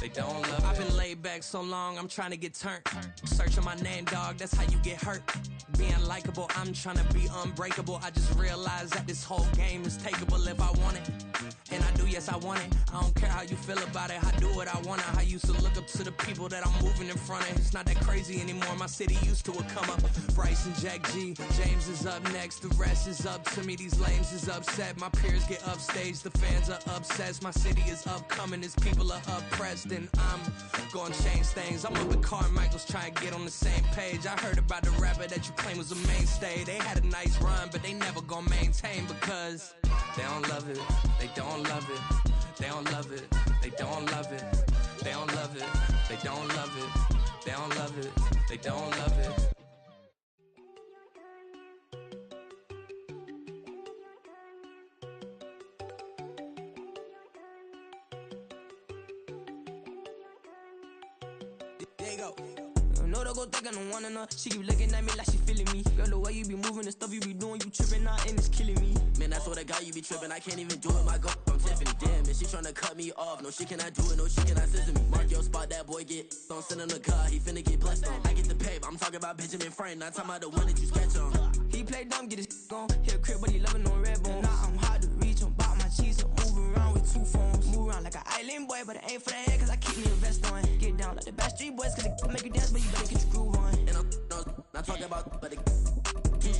They don't love it. I've been laid back so long, I'm trying to get turned. Searching my name, dog, that's how you get hurt. Being likable, I'm trying to be unbreakable. I just realized that this whole game is takeable if I want it. And I do, yes, I want it. I don't care how you feel about it, I do what I want to. I used to look up to the people that I'm moving in front of. It's not that crazy anymore, my city used to a come up. Bryce and Jack G, James is up next. The rest is up to me, these lames is upset. My peers get upstage, the fans are obsessed. My city is upcoming, as people are oppressed. And I'm gonna change things. I'm up with Carmichael's trying to get on the same page. I heard about the rapper that you claim was a mainstay. They had a nice run, but they never gonna maintain because they don't love it, they don't love it, they don't love it, they don't love it, they don't love it, they don't love it, they don't love it, they don't love it. There you go. No, don't go think I don't wanna know. She keep looking at me like she feeling me. Girl, the way you be moving, the stuff you be doing, you tripping out and it's killing me. Man, I swear to God, you be tripping. I can't even do it. My girl, I'm Tiffany. Damn, and she tryna cut me off. No, she cannot do it. No, she cannot scissor me. Mark your spot, that boy get on. Send him the car, he finna get blessed on. I get the paper. I'm talking about Benjamin Franklin. Not talking about the one that you sketch on. He play dumb, get his on. Hit a crib, but he loving on red bone. Now I'm hard to reach. I'm about my cheese. I'm moving around with two phones. Move around like an island boy, but it ain't for the head, cause I keep me a vest on. Get down like the bad street boys, cause it make you dance, but you better get your groove on. And I'm not talking about, but it keep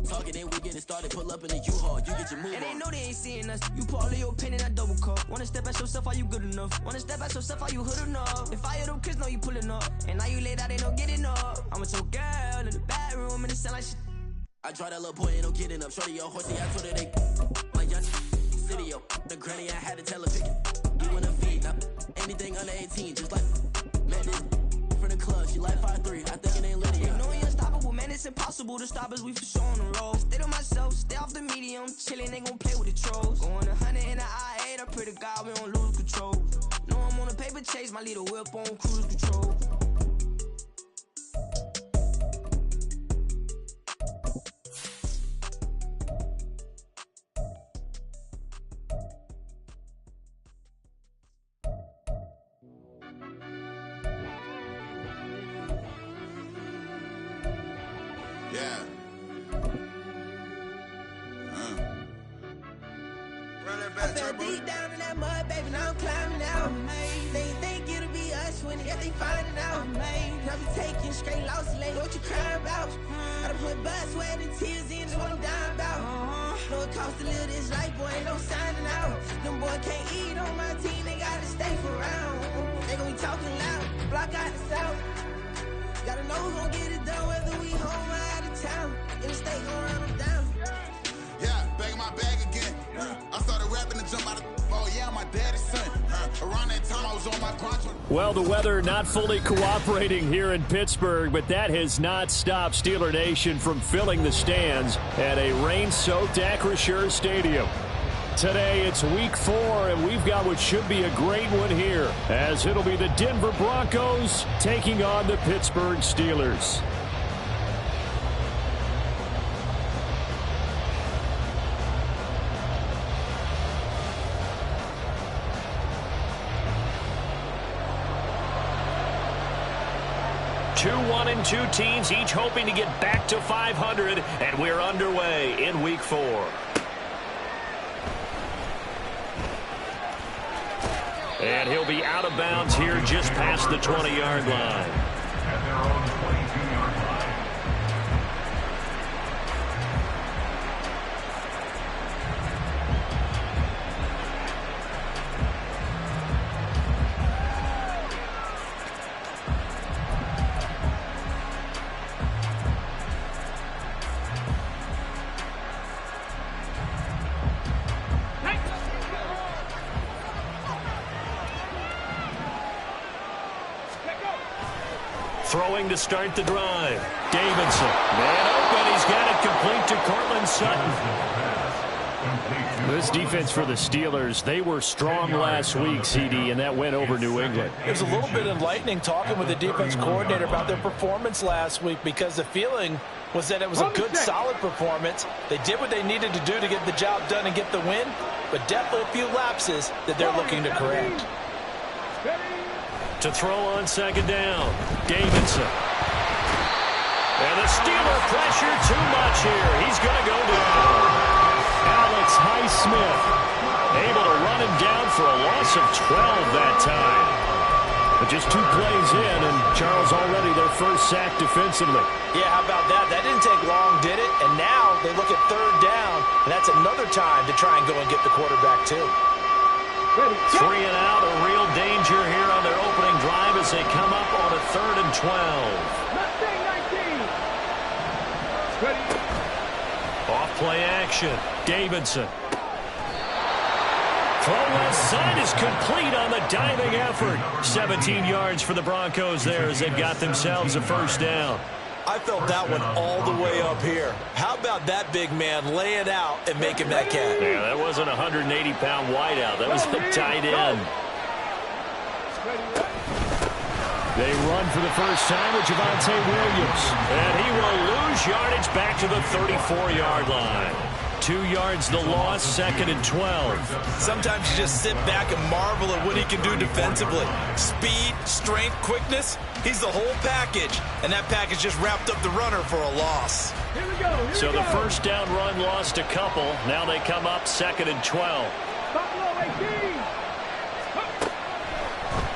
talking, then we getting started. Pull up in the U-Haul, you get your move on. And they know they ain't seeing us. You put all of your pen in that double cup. Wanna step at yourself, are you good enough? Wanna step at yourself, are you hood enough? If I hear them kids, know you pulling up. And now you laid out, they no getting up. I'm with your girl in the bedroom, and it sound like shit. I draw that little boy, ain't no getting up. Shorty, your horsey, I told her they my young city, yo. The granny, I had to tell her pick it. You in a feed, now anything under 18, just like man, this from the club, she like 5'3", I think it ain't Lydia. You know you're unstoppable, man, it's impossible to stop us, we for sure on the road. Stay to myself, stay off the medium, chillin', they gon' play with the trolls. Going 100 in the I-8, I pray to God we don't lose control. Know I'm on a paper chase, my leader whip on cruise control. Yeah. Run that back, I fell turbo. deep down in that mud, baby, now I'm climbing out. They think it'll be us when they finding out. I be taking straight losses lately, what you crying about? I done put blood, sweat, and tears in, just what I'm dying about. Know it costs to live this life, boy, ain't no signing out. Them boy can't eat on my team, they gotta stay for round. They gon' be talking loud, block out the south. Gotta know who gon' get it done, whether we home or out of town. In the state gon' run them down. Yeah, back in my bag again. I started rapping to jump out of. Oh yeah, I'm my daddy's son. Around that time I was on my grind. Well, the weather not fully cooperating here in Pittsburgh, but that has not stopped Steeler Nation from filling the stands at a rain-soaked Acrisure Stadium. Today, it's week 4, and we've got what should be a great one here, as it'll be the Denver Broncos taking on the Pittsburgh Steelers. Two 1-2 teams, each hoping to get back to 500, and we're underway in week 4. And he'll be out of bounds here just past the 20-yard line. At their own 22-yard line. Throwing to start the drive. Davidson. Man open. He's got it complete to Cortland Sutton. This defense for the Steelers, they were strong last week, CD, and that went over New England. It was a little bit enlightening talking with the defense coordinator about their performance last week, because the feeling was that it was a good, solid performance. They did what they needed to do to get the job done and get the win, but definitely a few lapses that they're looking to correct. To throw on second down, Davidson. And the Steeler pressure too much here. He's going to go down. Alex Highsmith able to run him down for a loss of 12 that time. But just 2 plays in, and Charles already their first sack defensively. Yeah, how about that? That didn't take long, did it? And now they look at third down, and that's another time to try and go and get the quarterback, too. 3 and out, a real danger here on their opening drive as they come up on a 3rd and 12. Off play action, Davidson. Throw left side is complete on the diving effort. 17 yards for the Broncos there as they've got themselves a first down. I felt that one all the way up here. How about that big man lay it out and making that catch? Yeah, that wasn't a 180-pound wideout. That was a tight end. They run for the first time with Javonte Williams. And he will lose yardage back to the 34-yard line. 2 yards the loss, 2nd and 12. Sometimes you just sit back and marvel at what he can do defensively. Speed, strength, quickness. He's the whole package. And that package just wrapped up the runner for a loss. So the first down run lost a couple. Now they come up 2nd and 12.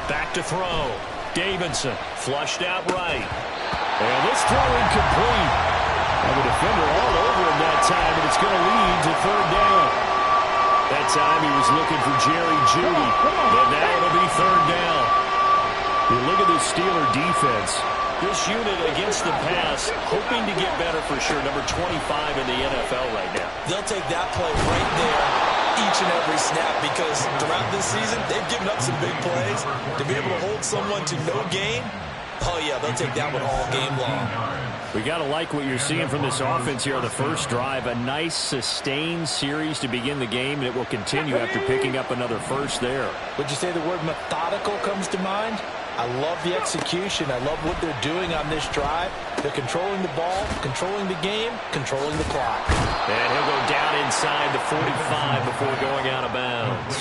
Back to throw. Davidson flushed out right. And this throw incomplete. And the defender all over him that time, and it's going to lead to 3rd down. That time he was looking for Jerry Jeudy, but now it'll be 3rd down. You look at this Steeler defense. This unit against the pass, hoping to get better for sure. Number 25 in the NFL right now. They'll take that play right there each and every snap because throughout this season, they've given up some big plays. To be able to hold someone to no gain, oh yeah, they'll take that one all game long. We got to like what you're seeing from this offense here on the first drive. A nice, sustained series to begin the game, and it will continue after picking up another first there. Would you say the word methodical comes to mind? I love the execution. I love what they're doing on this drive. They're controlling the ball, controlling the game, controlling the clock. And he'll go down inside the 45 before going out of bounds.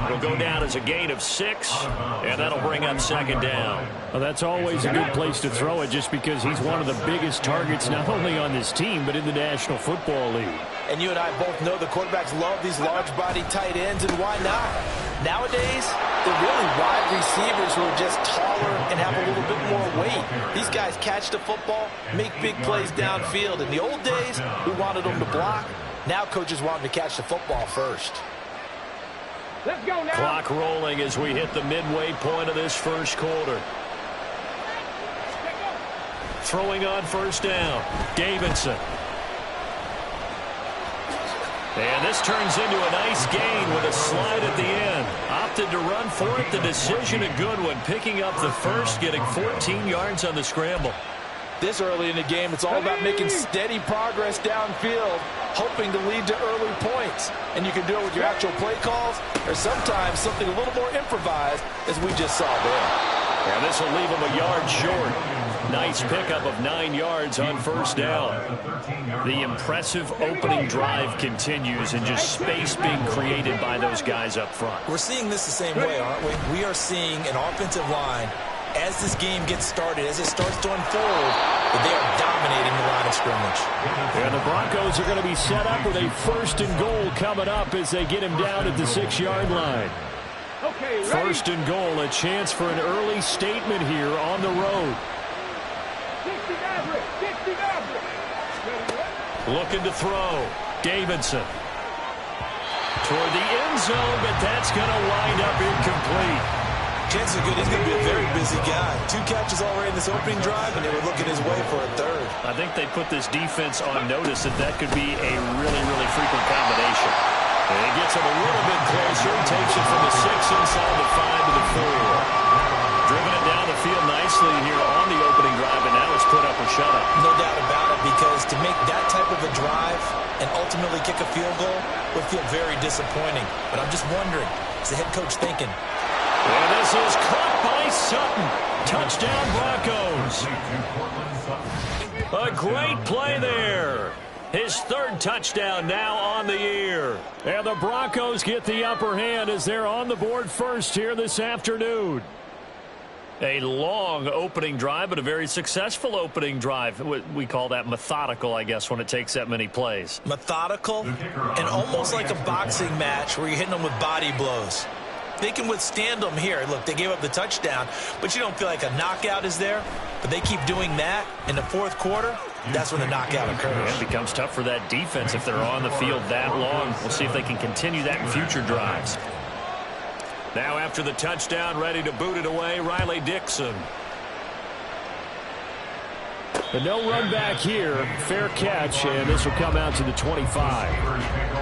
It'll go down as a gain of 6, and that'll bring up 2nd down. Well, that's always a good place to throw it just because he's one of the biggest targets not only on this team but in the National Football League. And you and I both know the quarterbacks love these large-body tight ends, and why not? Nowadays, they're really wide receivers who are just taller and have a little bit more weight. These guys catch the football, make big plays downfield. In the old days, we wanted them to block. Now coaches want them to catch the football first. Let's go now. Clock rolling as we hit the midway point of this first quarter. Throwing on first down, Davidson. And this turns into a nice gain with a slide at the end. Opted to run for it. The decision a good one. Picking up the first, getting 14 yards on the scramble. This early in the game, it's all about making steady progress downfield, hoping to lead to early points. And you can do it with your actual play calls or sometimes something a little more improvised, as we just saw there. And this will leave him a yard short. Nice pickup of 9 yards on first down. The impressive opening drive continues and just space being created by those guys up front. We're seeing this the same way, aren't we? We are seeing an offensive line, as this game gets started, as it starts to unfold, that they are dominating the line of scrimmage. And the Broncos are going to be set up with a 1st and goal coming up as they get him down at the 6-yard line. Okay, 1st and goal, a chance for an early statement here on the road. Looking to throw. Davidson. Toward the end zone, but that's going to wind up incomplete. Chances are good he's going to be a very busy guy. 2 catches already in this opening drive, and they were looking his way for a 3rd. I think they put this defense on notice that could be a really, really frequent combination. And he gets him a little bit closer, takes it from the 6 inside the 5 to the 4. Driven it down the field nicely here on the opening drive, and now it's put up or shut up. No doubt about it, because to make that type of a drive and ultimately kick a field goal would feel very disappointing. But I'm just wondering, is the head coach thinking? And this is caught by Sutton. Touchdown, Broncos. A great play there. His 3rd touchdown now on the year. And the Broncos get the upper hand as they're on the board first here this afternoon. A long opening drive, but a very successful opening drive. We call that methodical, I guess, when it takes that many plays. Methodical and almost like a boxing match where you're hitting them with body blows. They can withstand them here. Look, they gave up the touchdown, but you don't feel like a knockout is there. But they keep doing that in the fourth quarter. That's when the knockout occurs. It becomes tough for that defense if they're on the field that long. We'll see if they can continue that in future drives. Now after the touchdown, ready to boot it away, Riley Dixon. But no run back here. Fair catch, and this will come out to the 25.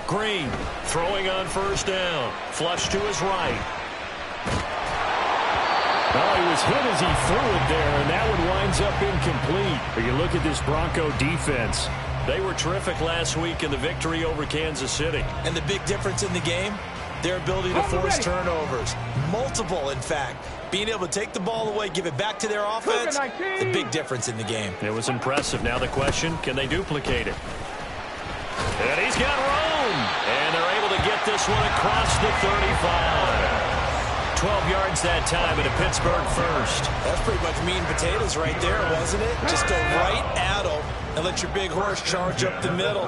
Green throwing on first down. Flush to his right. Well, he was hit as he threw it there, and that one winds up incomplete. But you look at this Bronco defense. They were terrific last week in the victory over Kansas City. And the big difference in the game, their ability to force turnovers. Multiple, in fact. Being able to take the ball away, give it back to their offense, the big difference in the game. It was impressive. Now the question, can they duplicate it? And he's got room. And they're able to get this one across the 35. 12 yards that time and a Pittsburgh first. That's pretty much meat and potatoes right there, wasn't it? Just go right at them and let your big horse charge up the middle.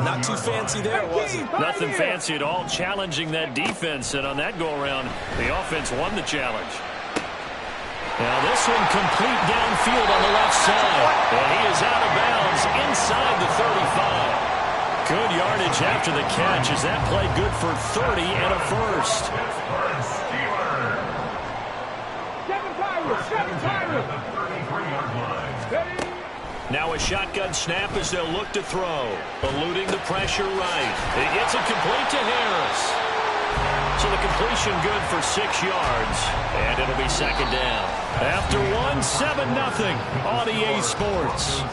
Not too fancy there, was it? Nothing fancy at all, challenging that defense. And on that go-around, the offense won the challenge. Now this one complete downfield on the left side. And he is out of bounds inside the 35. Good yardage after the catch as that played good for 30 and a first. Now a shotgun snap as they'll look to throw. Eluding the pressure right. It gets it complete to Harris. So the completion good for 6 yards. And it'll be second down. After one, 7-0 on EA Sports.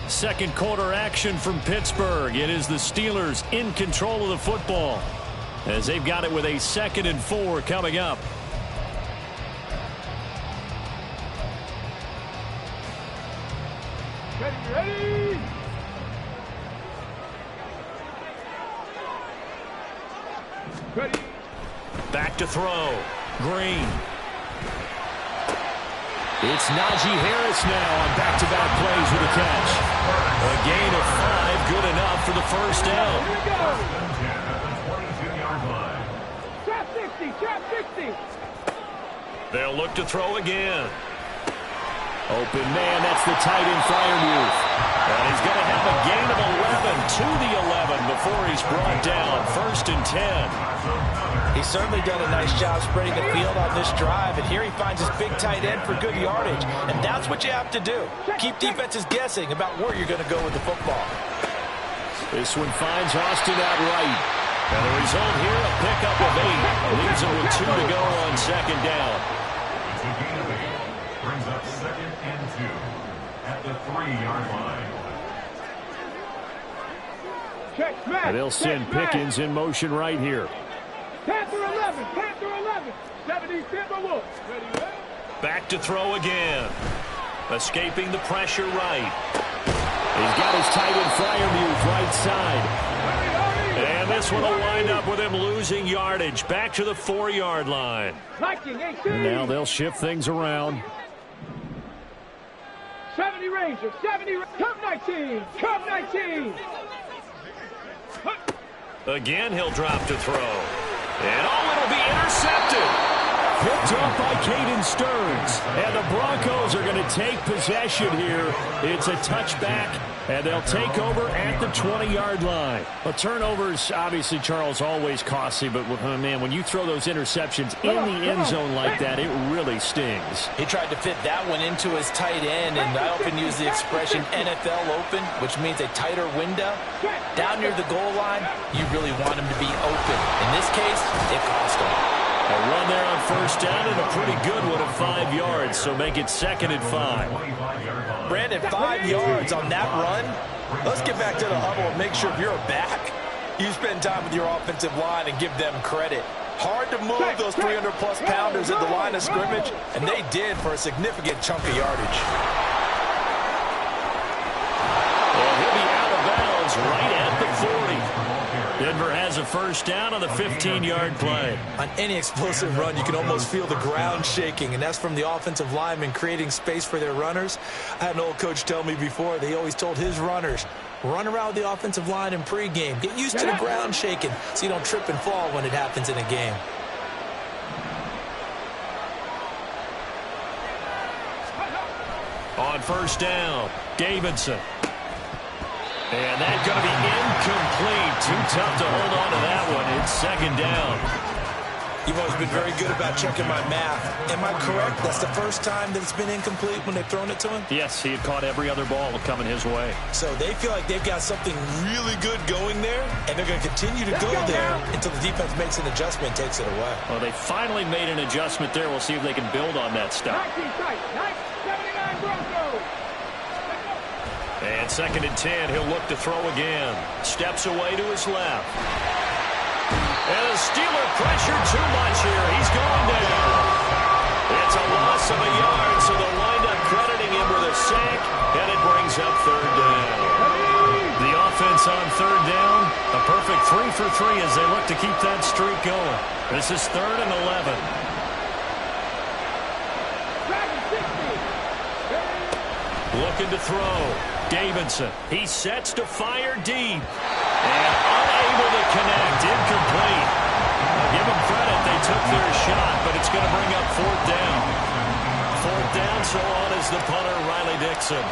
Second quarter action from Pittsburgh. It is the Steelers in control of the football as they've got it with a 2nd and 4 coming up. Ready? Ready. Back to throw. Green. It's Najee Harris now on back-to-back plays with a catch. A gain of 5, good enough for the first down. Here we go. Trap 60, trap 60. They'll look to throw again. Open man, that's the tight end Freiermuth. And he's going to have a gain of 11 to the 11 before he's brought down. 1st and 10. He's certainly done a nice job spreading the field on this drive, and here he finds his big tight end for good yardage. And that's what you have to do. Keep defenses guessing about where you're going to go with the football. This one finds Austin out right. And the result here, a pickup of 8. Leaves him with 2 to go on second down. It's a gain of 8. Brings up 2nd and 2 at the 3-yard line. And they'll send Pickens in motion right here. Panther 11, Panther 11. 70 Timberwolves. Ready? Back to throw again. Escaping the pressure right. He's got his tight end Freiermuth right side. And this one will wind up with him losing yardage. Back to the 4-yard line. And now they'll shift things around. 70 Rangers, 70. Come 19, come 19. Again, he'll drop to throw. And it'll be intercepted. Picked off by Caden Stearns. And the Broncos are going to take possession here. It's a touchback, and they'll take over at the 20-yard line. Well, turnovers, obviously, Charles, always costly. But, man, when you throw those interceptions in the end zone like that, it really stings. He tried to fit that one into his tight end, and I often use the expression NFL open, which means a tighter window. Down near the goal line, you really want him to be open. In this case, it cost him. A run there on first down and a pretty good one at 5 yards, so make it 2nd and 5. Brandon, 5 yards on that run. Let's get back to the huddle and make sure if you're a back, you spend time with your offensive line and give them credit. Hard to move those 300-plus pounders at the line of scrimmage, and they did for a significant chunk of yardage. And he'll be out of bounds right at the 40. Denver has a first down on the 15-yard play. On any explosive run, you can almost feel the ground shaking, and that's from the offensive linemen creating space for their runners. I had an old coach tell me before, they always told his runners, run around the offensive line in pregame. Get used to the ground shaking so you don't trip and fall when it happens in a game. On first down, Davidson. And that's going to be incomplete. Too tough to hold on to that one. It's 2nd down. You've always been very good about checking my math. Am I correct? That's the first time that it's been incomplete when they've thrown it to him? Yes, he had caught every other ball coming his way. So they feel like they've got something really good going there, and they're going to continue to go there until the defense makes an adjustment and takes it away. Well, they finally made an adjustment there. We'll see if they can build on that stuff. 79 Broncos. And 2nd and 10, he'll look to throw again. Steps away to his left. And the Steeler pressure too much here. He's going down. It's a loss of a yard, so they'll wind up crediting him with a sack, and it brings up 3rd down. The offense on 3rd down, a perfect 3 for 3 as they look to keep that streak going. This is 3rd and 11. Looking to throw. Davidson. He sets to fire deep. And unable to connect. Incomplete. I'll give them credit. They took their shot, but it's going to bring up 4th down. 4th down, so on is the punter, Riley Dixon.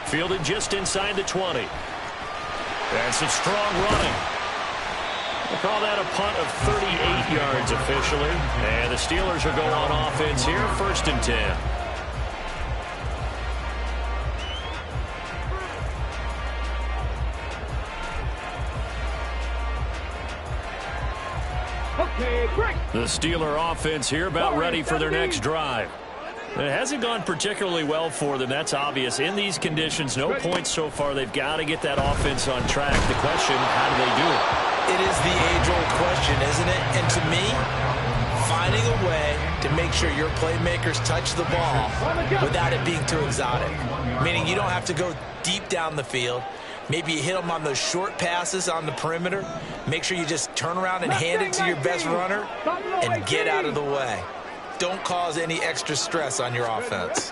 Fielded just inside the 20. And some strong running. We'll call that a punt of 38 yards officially. And the Steelers will go on offense here, 1st and 10. The Steeler offense here about ready for their next drive. It hasn't gone particularly well for them. That's obvious. In these conditions, no points so far. They've got to get that offense on track. The question, how do they do it? It is the age-old question, isn't it? And to me, finding a way to make sure your playmakers touch the ball without it being too exotic. Meaning you don't have to go deep down the field. Maybe you hit them on those short passes on the perimeter. Make sure you just turn around and hand it to your best runner and get out of the way. Don't cause any extra stress on your offense.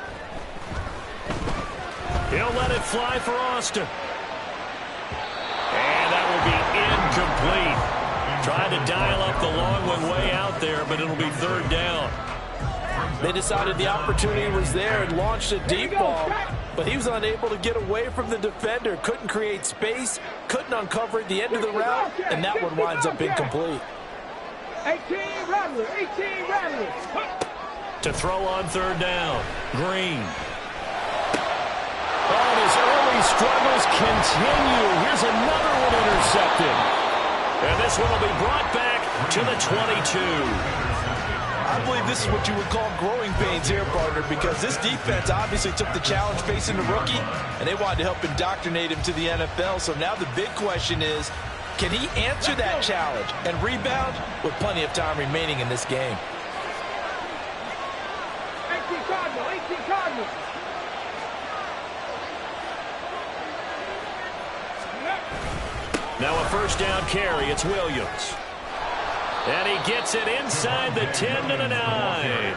He'll let it fly for Austin. And that will be incomplete. Tried to dial up the long one way out there, but it'll be 3rd down. They decided the opportunity was there and launched a deep ball, but he was unable to get away from the defender. Couldn't create space, couldn't uncover at the end of the route, and that one winds up incomplete. 18 Rattler. To throw on 3rd down, Green. Oh, his early struggles continue. Here's another one intercepted. And this one will be brought back to the 22. I believe this is what you would call growing pains here, partner, because this defense obviously took the challenge facing the rookie, and they wanted to help indoctrinate him to the NFL. So now the big question is, can he answer that challenge and rebound with plenty of time remaining in this game? 18 Cardinal. Now a first down carry. It's Williams. And he gets it inside the 10 to the 9.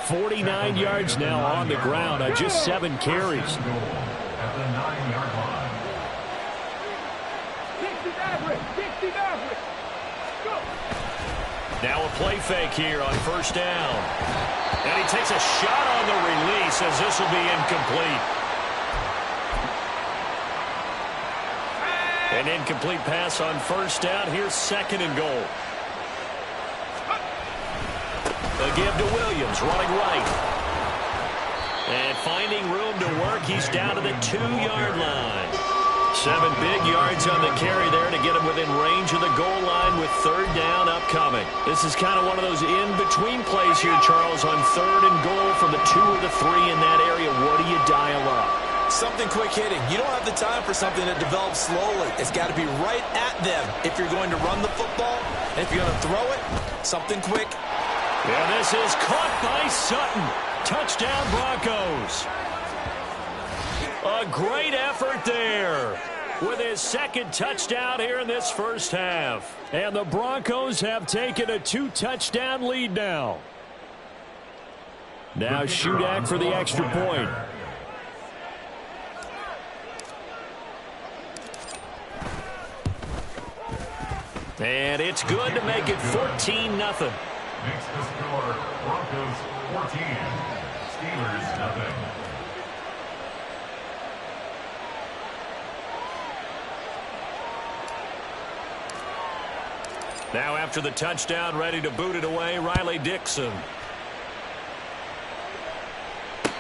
49 yards now on the ground on just 7 carries. At the 9-yard line. 60 Maverick. Go. Now a play fake here on first down. And he takes a shot on the release as this will be incomplete. An incomplete pass on first down. Here's 2nd and goal. The give to Williams, running right. And finding room to work, he's down to the 2-yard line. 7 big yards on the carry there to get him within range of the goal line with 3rd down upcoming. This is kind of one of those in-between plays here, Charles, on 3rd and goal from the 2 or the 3 in that area. What do you dial up? Something quick hitting. You don't have the time for something that develops slowly. It's got to be right at them if you're going to run the football. And if you're going to throw it, something quick. Yeah, this is caught by Sutton. Touchdown, Broncos. A great effort there with his 2nd touchdown here in this first half. And the Broncos have taken a 2-touchdown lead now. Now Shudak for the extra point. And it's good to make it 14-0. Makes the score Broncos 14, Steelers nothing. Now after the touchdown, ready to boot it away, Riley Dixon.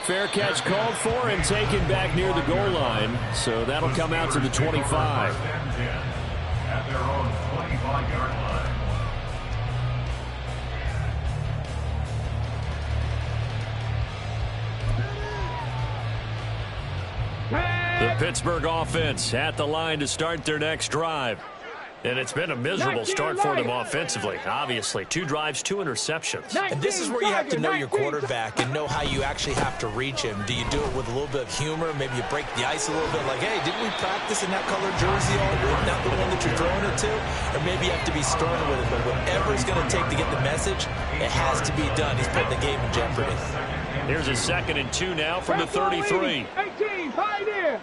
Fair catch called for and taken back near the goal line. So that'll come out to the 25. At their own 25-yard line. The Pittsburgh offense at the line to start their next drive. And it's been a miserable start for them offensively. Obviously, 2 drives, 2 interceptions. And this is where you have to know your quarterback and know how you actually have to reach him. Do you do it with a little bit of humor? Maybe you break the ice a little bit like, hey, didn't we practice in that colored jersey all week? Not the one that you're throwing it to? Or maybe you have to be stern with it. But whatever it's going to take to get the message, it has to be done. He's putting the game in jeopardy. Here's a 2nd and 2 now from the 33. 18, pioneer.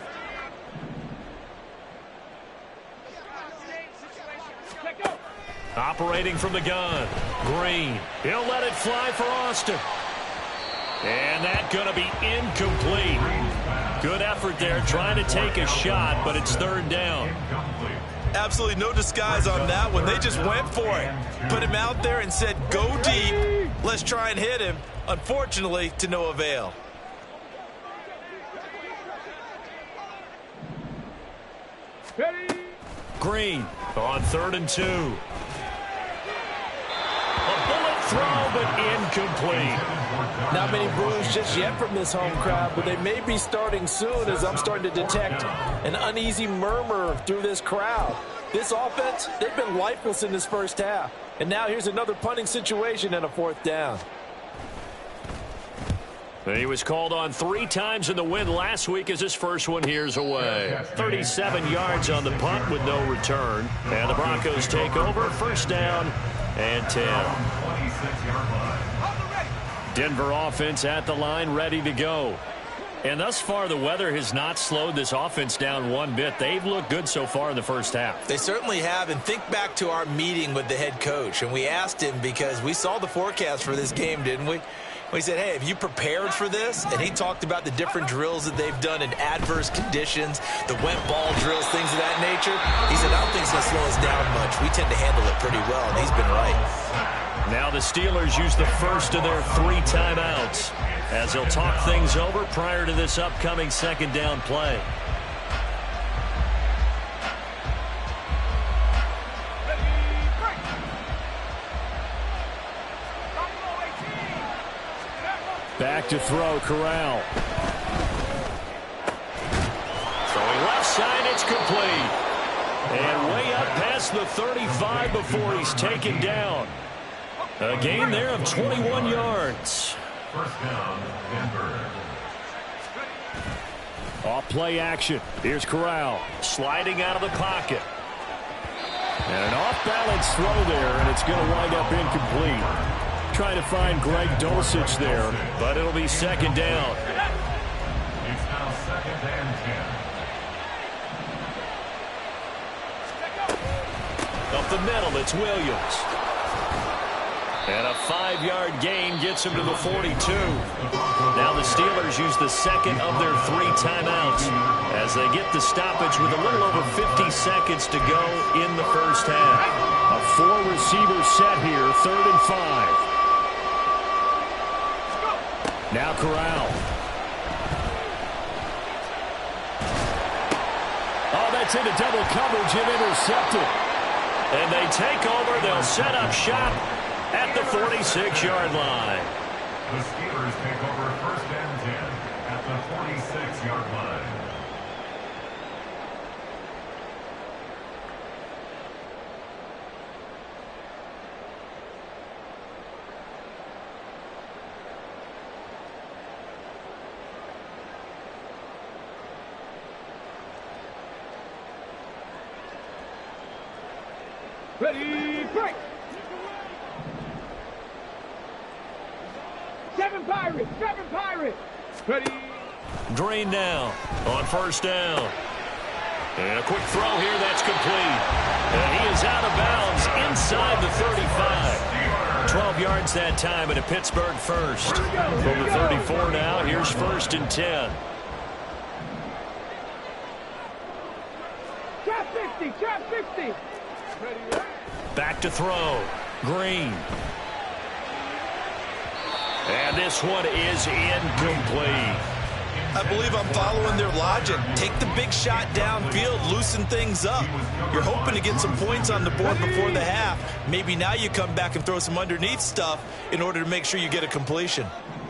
Operating from the gun, Green. He'll let it fly for Austin. And that's going to be incomplete. Good effort there trying to take a shot, but it's 3rd down. Absolutely no disguise on that one. They just went for it. Put him out there and said, go deep. Let's try and hit him. Unfortunately, to no avail. Green on 3rd and 2. A bullet throw, but incomplete. Not many boos just yet from this home crowd, but they may be starting soon as I'm starting to detect an uneasy murmur through this crowd. This offense, they've been lifeless in this first half. And now here's another punting situation and a 4th down. He was called on 3 times in the win last week as his first one here's away. 37 yards on the punt with no return. And the Broncos take over, 1st down and 10. Denver offense at the line, ready to go. And thus far, the weather has not slowed this offense down one bit. They've looked good so far in the first half. They certainly have. And think back to our meeting with the head coach. And we asked him because we saw the forecast for this game, didn't we? We said, hey, have you prepared for this? And he talked about the different drills that they've done in adverse conditions, the wet ball drills, things of that nature. He said, I don't think it's going to slow us down much. We tend to handle it pretty well, and he's been right. Now the Steelers use the first of their 3 timeouts as they'll talk things over prior to this upcoming 2nd down play. Back to throw, Corral. Throwing left side, it's complete. And way up past the 35 before he's taken down. A gain there of 21 yards. 1st down, Denver. Off play action. Here's Corral sliding out of the pocket. And an off-balance throw there, and it's going to wind up incomplete. Trying to find Greg Dulcich there, but it'll be 2nd down. It's now 2nd and 10. Up the middle, it's Williams. And a 5-yard gain gets him to the 42. Now the Steelers use the 2nd of their 3 timeouts as they get the stoppage with a little over 50 seconds to go in the first half. A 4-receiver set here, 3rd and 5. Now Corral. Oh, they gets into double coverage and intercepted. And they take over. They'll set up shop at the 46-yard line. The Steelers take over 1st and 10 at the 46-yard line. Ready, break! 7 Pirates! Ready! Green now on 1st down. And a quick throw here, that's complete. And he is out of bounds inside the 35. 12 yards that time and a Pittsburgh first. From the 34 now, here's 1st and 10. Trap 50! Back to throw. Green. And this one is incomplete. I believe I'm following their logic. Take the big shot downfield, loosen things up. You're hoping to get some points on the board before the half. Maybe now you come back and throw some underneath stuff in order to make sure you get a completion.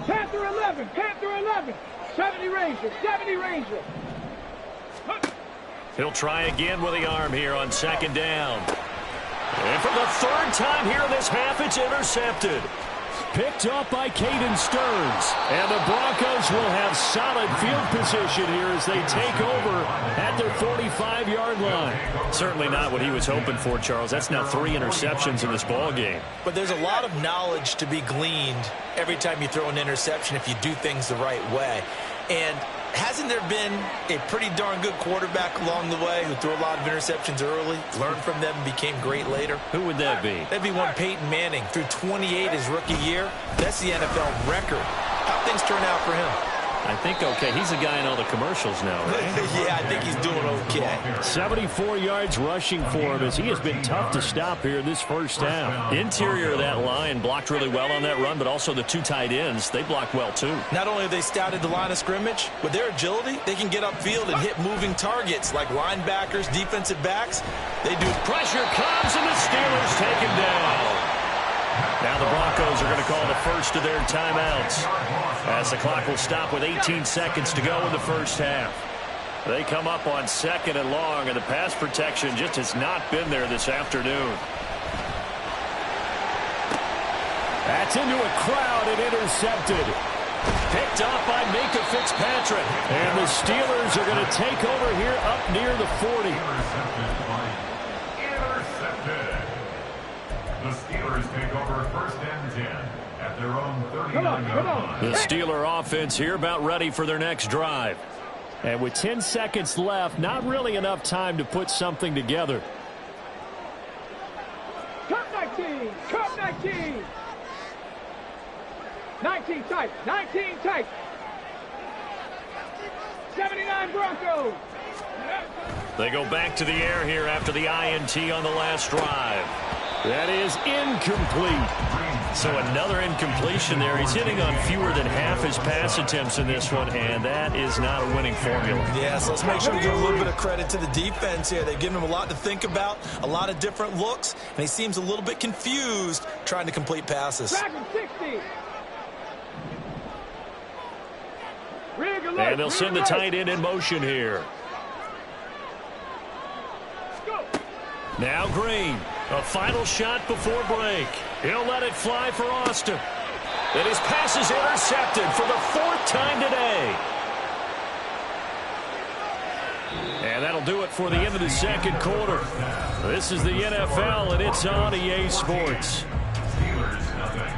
Panther 11! 70 Ranger! He'll try again with the arm here on 2nd down. And for the 3rd time here in this half, it's intercepted. Picked up by Caden Stearns. And the Broncos will have solid field position here as they take over at their 45-yard line. Certainly not what he was hoping for, Charles. That's now 3 interceptions in this ball game. But there's a lot of knowledge to be gleaned every time you throw an interception if you do things the right way. And hasn't there been a pretty darn good quarterback along the way who threw a lot of interceptions early, learned from them, and became great later? Who would that be? That'd be one Peyton Manning. Threw 28 his rookie year. That's the NFL record. How'd things turn out for him? I think okay. He's a guy in all the commercials now, right? Yeah, I think he's doing okay. 74 yards rushing for him as he has been tough to stop here in this first half. Interior of that line blocked really well on that run, but also the 2 tight ends, they blocked well too. Not only have they scouted the line of scrimmage, with their agility, they can get upfield and hit moving targets like linebackers, defensive backs. They do. Pressure comes and the Steelers take him down. Now the Broncos are going to call the first of their timeouts as the clock will stop with 18 seconds to go in the first half. They come up on 2nd and long, and the pass protection just has not been there this afternoon. That's into a crowd and intercepted. Picked off by Minka Fitzpatrick. And the Steelers are going to take over here up near the 40. Intercepted. The Steelers take over 1st and 10 at their own 39-yard line. The Steeler offense here about ready for their next drive. And with 10 seconds left, not really enough time to put something together. Cut 19! 19 tight! 79 Broncos! They go back to the air here after the INT on the last drive. That is incomplete. So another incompletion there. He's hitting on fewer than half his pass attempts in this one, and that is not a winning formula. Yeah, so let's make sure we give a little bit of credit to the defense here. They've given him a lot to think about, a lot of different looks, and he seems a little bit confused trying to complete passes. 60. And they'll send the tight end in motion here. Now Green. A final shot before break. He'll let it fly for Austin. And his pass is intercepted for the 4th time today. And that'll do it for the end of the 2nd quarter. This is the NFL, and it's on EA Sports. Steelers nothing.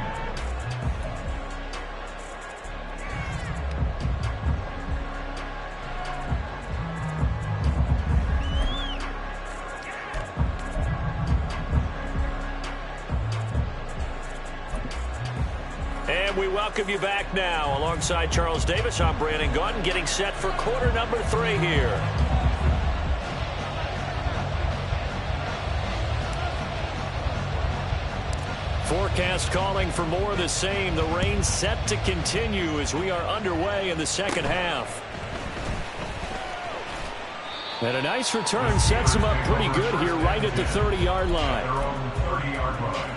And we welcome you back now. Alongside Charles Davis, I'm Brandon Gaudin, getting set for quarter number 3 here. Forecast calling for more of the same. The rain set to continue as we are underway in the 2nd half. And a nice return sets him up pretty good here right at the 30-yard line. Their own 30-yard line.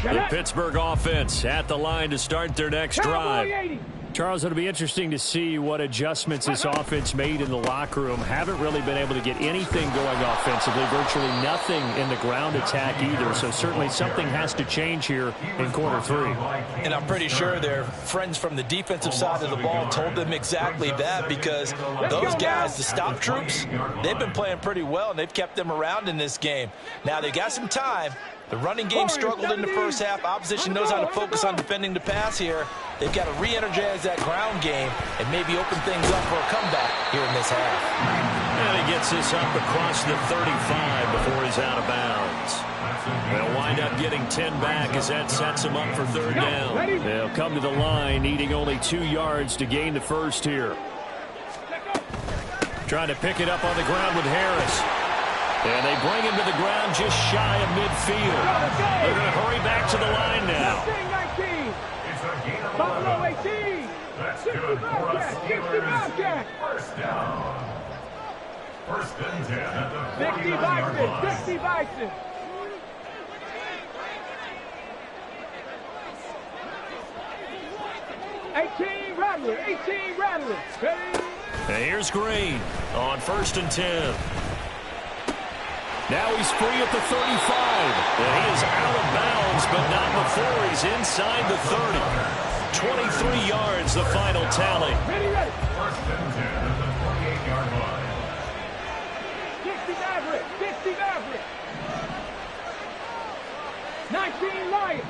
The Pittsburgh offense at the line to start their next drive. Charles, it'll be interesting to see what adjustments this offense made in the locker room. Haven't really been able to get anything going offensively, virtually nothing in the ground attack either. So certainly something has to change here in quarter 3. And I'm pretty sure their friends from the defensive side of the ball told them exactly that, because those guys, the stop troops, they've been playing pretty well, and they've kept them around in this game. Now, they got some time. The running game struggled in the first half. Opposition knows how to focus on defending the pass here. They've got to re-energize that ground game and maybe open things up for a comeback here in this half. And he gets this up across the 35 before he's out of bounds. They'll wind up getting 10 back as that sets him up for third down. They'll come to the line needing only 2 yards to gain the first here. Trying to pick it up on the ground with Harris. And they bring him to the ground just shy of midfield. They're going to hurry back to the line now. It's a gain of Buffalo 11. 18. That's good for the Steelers. First down. First and 10 at the 49-yard line. 60 Bison. Rattler. 18 Rattler. And here's Green on first and 10. Now he's free at the 35. And he is out of bounds, but not before he's inside the 30. 23 yards, the final tally. Ready. First and 10 at the 28-yard line. 60 Maverick. 60 Maverick. 19 Lions.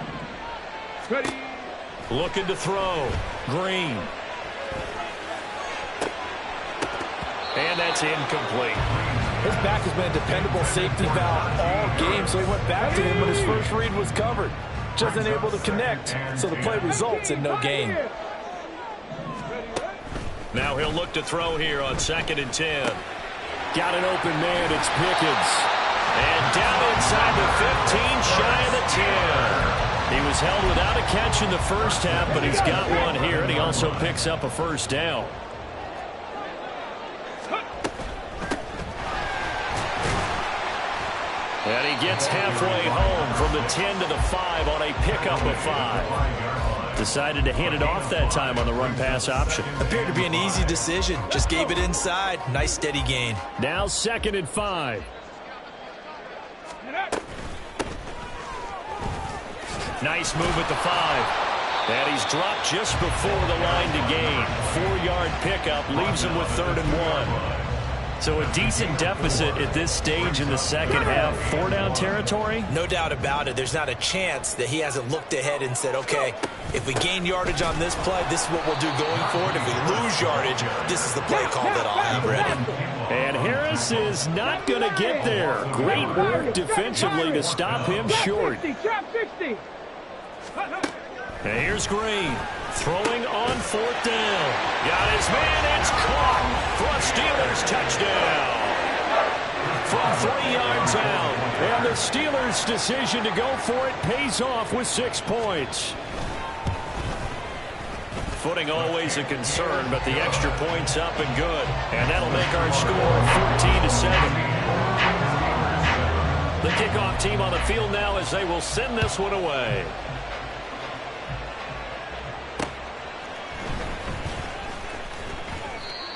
Ready. Looking to throw. Green. And that's incomplete. His back has been a dependable safety valve all game, so he went back to him when his first read was covered. Just unable to connect, so the play results in no gain. Now he'll look to throw here on second and 10. Got an open man, it's Pickens. And down inside the 15, shy of the 10. He was held without a catch in the first half, but he's got one here, and he also picks up a first down. And he gets halfway home from the 10 to the 5 on a pickup of 5. Decided to hand it off that time on the run-pass option. Appeared to be an easy decision. Just gave it inside. Nice steady gain. Now second and 5. Nice move at the 5. And he's dropped just before the line to gain. 4-yard pickup leaves him with third and 1. So a decent deficit at this stage in the second half. 4-down territory? No doubt about it. There's not a chance that he hasn't looked ahead and said, okay, if we gain yardage on this play, this is what we'll do going forward. If we lose yardage, this is the play call that I'll have ready. And Harris is not going to get there. Great work defensively to stop him short. Trap 60. And here's Green, throwing on fourth down. Got his man, it's caught for a Steelers touchdown. From 3 yards out. And the Steelers' decision to go for it pays off with 6 points. Footing always a concern, but the extra point's up and good. And that'll make our score 14-7. The kickoff team on the field now as they will send this one away.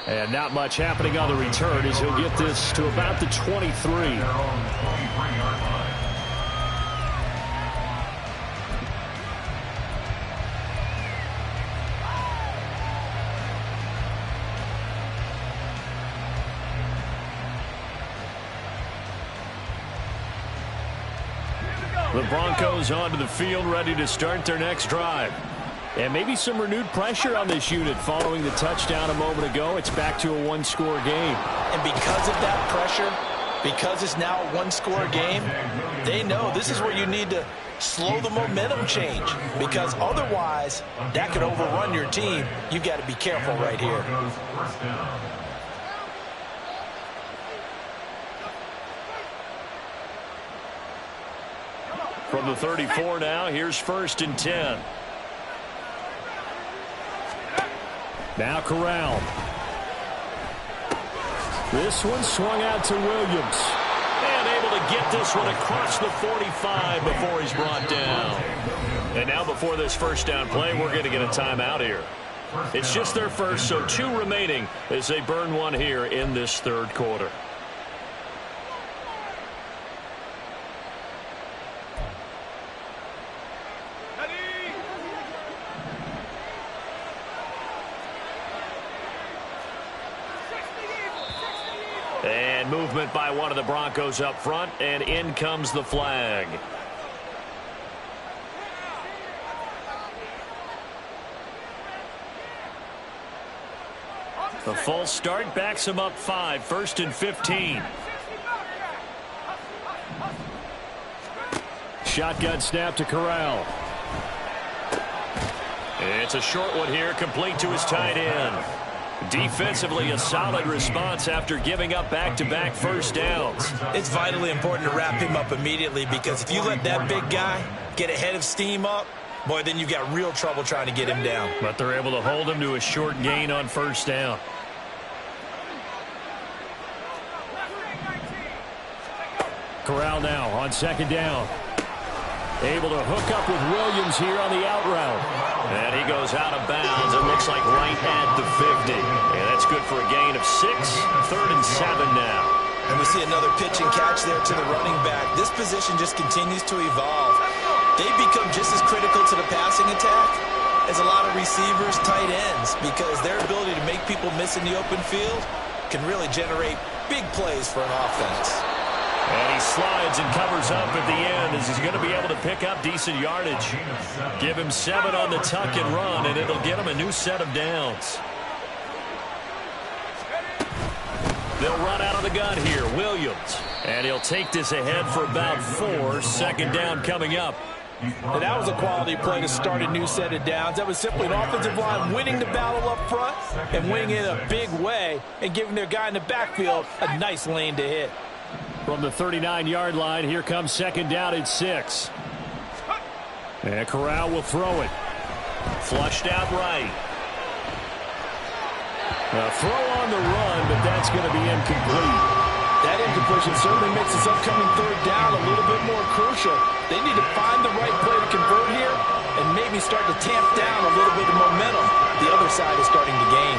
And not much happening on the return as he'll get this to about the 23. The Broncos onto the field, ready to start their next drive. And maybe some renewed pressure on this unit following the touchdown a moment ago. It's back to a one-score game. And because of that pressure, because it's now a one-score game, they know this is where you need to slow the momentum change. Because otherwise, that could overrun your team. You've got to be careful right here. From the 34 now, here's first and 10. Now Corral. This one swung out to Williams. And able to get this one across the 45 before he's brought down. And now before this first down play, we're going to get a timeout here. It's just their first, so 2 remaining as they burn one here in this third quarter. And movement by one of the Broncos up front, and in comes the flag. The false start backs him up 5, 1st and 15. Shotgun snap to Corral. It's a short one here, complete to his tight end. Defensively, a solid response after giving up back-to-back first downs. It's vitally important to wrap him up immediately, because if you let that big guy get a head of steam up, boy, then you've got real trouble trying to get him down. But they're able to hold him to a short gain on first down. Corral now on second down. Able to hook up with Williams here on the out route. And he goes out of bounds. It looks like right at the 50. And that's good for a gain of 6, 3rd and 7 now. And we see another pitch and catch there to the running back. This position just continues to evolve. They become just as critical to the passing attack as a lot of receivers, tight ends, because their ability to make people miss in the open field can really generate big plays for an offense. And he slides and covers up at the end as he's going to be able to pick up decent yardage. Give him 7 on the tuck and run, and it'll get him a new set of downs. They'll run out of the gun here, Williams. And he'll take this ahead for about 4, second down coming up. And that was a quality play to start a new set of downs. That was simply an offensive line winning the battle up front and winning it in a big way and giving their guy in the backfield a nice lane to hit. From the 39-yard line, here comes second down at 6. And Corral will throw it. Flushed out right. A throw on the run, but that's going to be incomplete. That incompletion certainly makes this upcoming third down a little bit more crucial. They need to find the right play to convert here and maybe start to tamp down a little bit of momentum the other side is starting to gain.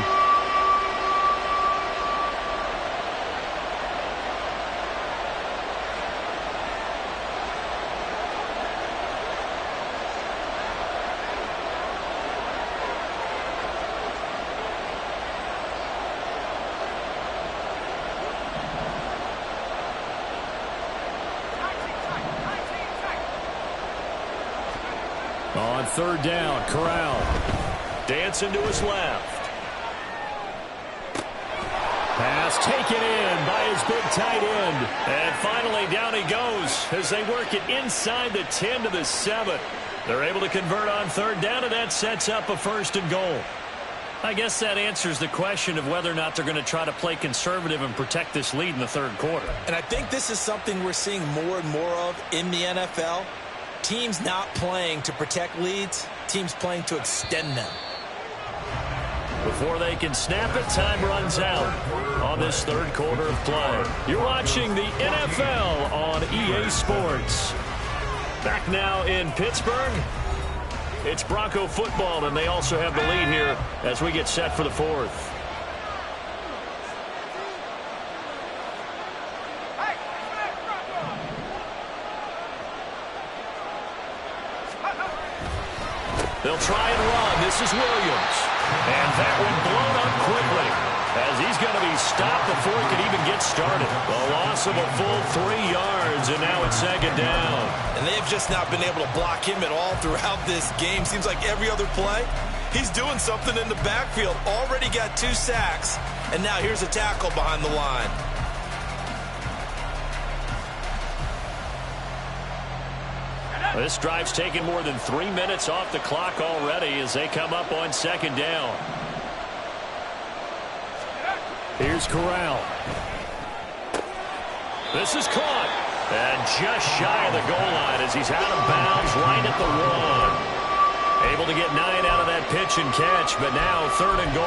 On third down, Corral. Dancing to his left. Pass taken in by his big tight end. And finally down he goes as they work it inside the 10 to the 7. They're able to convert on third down, and that sets up a 1st and goal. I guess that answers the question of whether or not they're going to try to play conservative and protect this lead in the third quarter. And I think this is something we're seeing more and more of in the NFL. Teams not playing to protect leads, teams playing to extend them. Before they can snap it, time runs out on this third quarter of play. You're watching the NFL on EA Sports. Back now in Pittsburgh, it's Bronco football, and they also have the lead here as we get set for the 4th. They'll try and run. This is Williams. And that one blown up quickly as he's going to be stopped before he can even get started. The loss of a full 3 yards, and now it's second down. And they've just not been able to block him at all throughout this game. Seems like every other play, he's doing something in the backfield. Already got 2 sacks, and now here's a tackle behind the line. This drive's taken more than 3 minutes off the clock already as they come up on second down. Here's Corral. This is caught. And just shy of the goal line as he's out of bounds right at the 1. Able to get 9 out of that pitch and catch, but now 3rd and goal.